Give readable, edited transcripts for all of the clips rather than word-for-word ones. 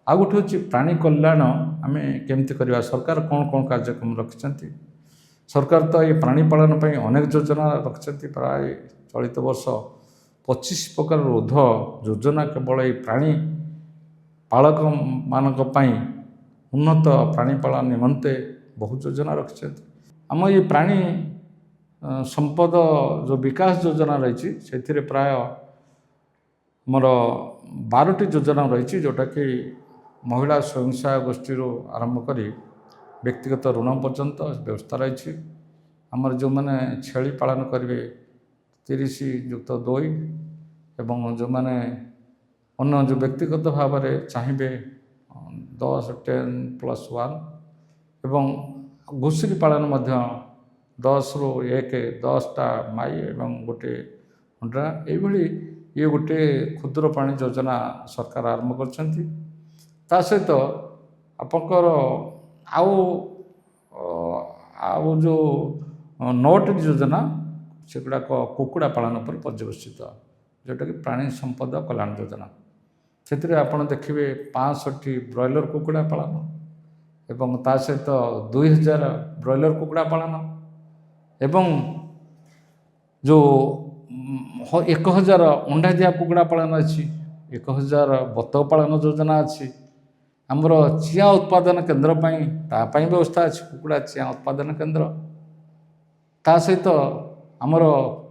आ गोटे हूँ प्राणी कल्याण आम केमती करवा सरकार कौन कौन कार्यक्रम रखिंट सरकार तो ये प्राणी पालन पर अनेक योजना रखिंट प्राय चलित वर्ष 25 प्रकार ऊर्ध योजना केवल ये प्राणी पालक मानक उन्नत प्राणी पालन निमंते बहुत योजना रखिंट आम ये प्राणी संपद जो विकास योजना रही से प्राय मोर 12टी योजना रही जोटा कि महिला स्वयं सहायक गोष्ठी आरंभ कर व्यक्तिगत ऋण पर्यंत व्यवस्था रही आमर जो मैंने छेली पालन करेंगे 30+2 एवं जो मैंने अन्य जो व्यक्तिगत भाव में चाहिए 10+1 एवं घुषुरी पालन 10 ରୁ 1 10टा माई एवं गोटे हुंडा ये गोटे क्षुद्र प्राणी योजना सरकार आरंभ कर सहित आपंकर आउ जो 9टी योजना से गुड़ाक कुकुड़ा पालन पर पर्यवेसित जोटा कि प्राणी संपद कल्याण योजना से आप देखिए 65टी ब्रॉयलर कुकुड़ा पालन एवं ता सहित 2000 ब्रॉयलर कुकुड़ा पालन एवं जो 1000 अंडा दिया कुकुड़ा पालन अच्छी 1000 बतक पालन योजना अच्छी आमर चिया उत्पादन केन्द्र तापाई व्यवस्था अच्छी कुकुड़ा चिया उत्पादन केन्द्र ता सहित आमर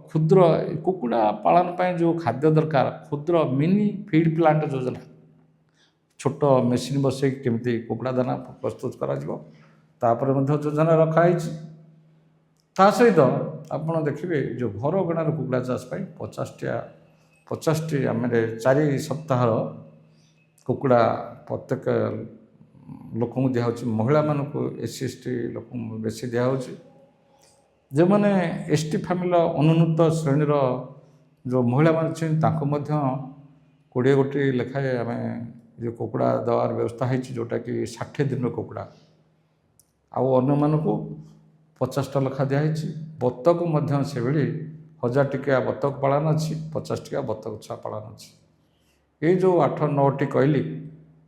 क्षुद्र कुकुड़ा पालन पर जो खाद्य दरकार क्षुद्र मिनी फीड प्लांट योजना छोट मेसीन बसई केमती कुकुड़ा दाना प्रस्तुत कर योजना रखाई ता सहित आपड़ देखिए जो घर गणार कुकुड़ा चाष 50टी आम 4 सप्ताह कुकुड़ा प्रत्येक लोक दिखाई महिला मानक SC ST लोक बेसी दिखाई जो मैंने ST फैमिली अनुन्नत श्रेणी जो महिला मान 20 गोटी लेखाए आम जो कुकुड़ा देवार व्यवस्था है जोटा कि 60 दिन कुकुड़ा आउ अन्य मानक 50टा लेखा दिखाई बतक से 1000 टिकिया बतक पालन अच्छी 50 टिकिया बतक छुआ पालन अच्छी ये जो 8-9टी कहली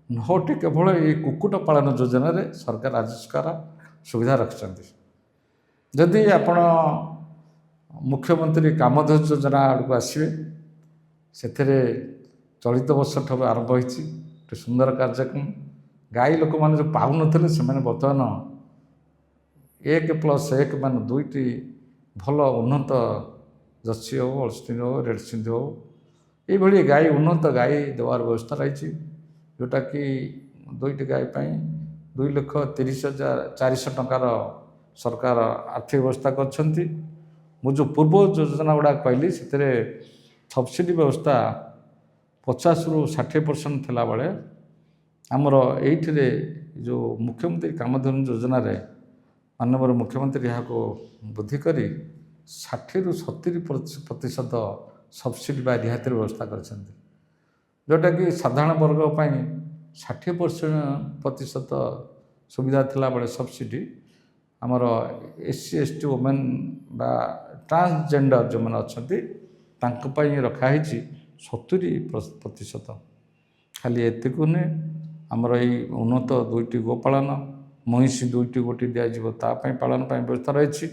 9टी केवल ये कुकुट पालन योजना रे सरकार राज्य सरकार सुविधा रखिंट जदि आपण मुख्यमंत्री कामधेनु योजना आड़ को आसवे से चलित वर्ष ठू आरंभ होती सुंदर कार्यक्रम गाई लोक मैंने जो पाऊन से बर्तमान 1+1 मान 2टी भल उन्नत जर्सी हो होल्स्टीन हो रेड सिंध हो ये गाई उन्नत गाई देवार व्यवस्था रही जोटा कि 2टी गाई 2,30,400 टंकार सरकार आर्थिक व्यवस्था कर जो पूर्व योजना गुड़ा कहली से सब्सिडी व्यवस्था 50 ରୁ 60% थिला बेले आमर ये जो मुख्यमंत्री कामधेनु योजना रे माननीय मुख्यमंत्री यहाँ बुद्धि कर 60 ରୁ 70% सब्सिडी बा रिहाती व्यवस्था कर जोटा कि साधारण वर्ग 60% सुविधा थिला बेले सब्सिडी आमर SC ST वुमेन बा ट्रांसजेंडर जो मैंने अच्छा रखाही 70% खाली एतिक नुहे आमर यही उन्नत 2टी गोपालन महिषी 2टी गोटी दिज्व तापाई पालन व्यवस्था रही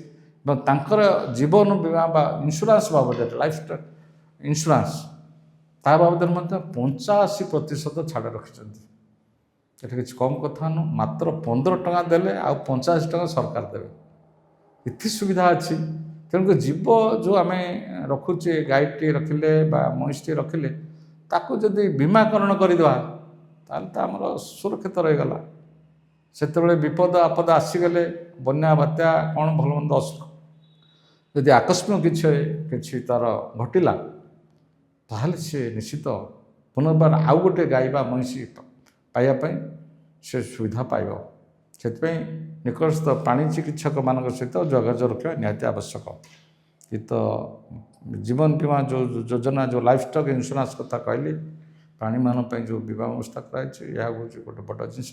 जीवन बीमा बा इंश्योरेंस बाबद लाइफ इंश्योरेंस ता बाबद 85% छाड़ रखिंट ये किसी कम कथा नु मात्र 15 टका देले आ 85 टका सरकार देवे इति सुविधा अच्छी तेणुक जीव जो आम रखुचे गाईटी रखिले महिषटी रखिले ताकू जदि बीमाकरण करदे तो आमर सुरक्षित रहीगला से विपद आपद आसीगले बन्या बात्या कौन भल मंद असुख जदि आकस्मिक किसी तार घटला ताहले सी निश्चित पुनर्बार आउ गोटे गाई बा महिषी पाइबापी से सुविधा पाइब से निकटस्थ प्राणी चिकित्सक मान सहित जोगाजोग रखा निहाती आवश्यक ये तो जीवन बीमा जो योजना जो लाइफ स्टॉक इंश्योरेंस कथा कहली प्राणी मान जो बीमा व्यवस्था कराई गोटे बड़ जिनस।